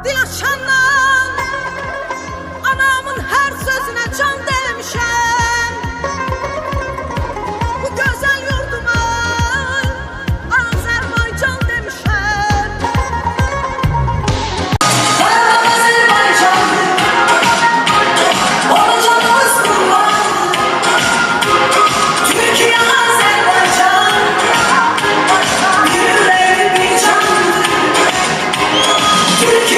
dil açandan anamın her sözüne can demişəm. Bu güzel yurduma Azerbaycan demişəm. Azerbaycan, ona canımız kurban. Türkiye, Azerbaycan, yüreği bir candır. Türkiye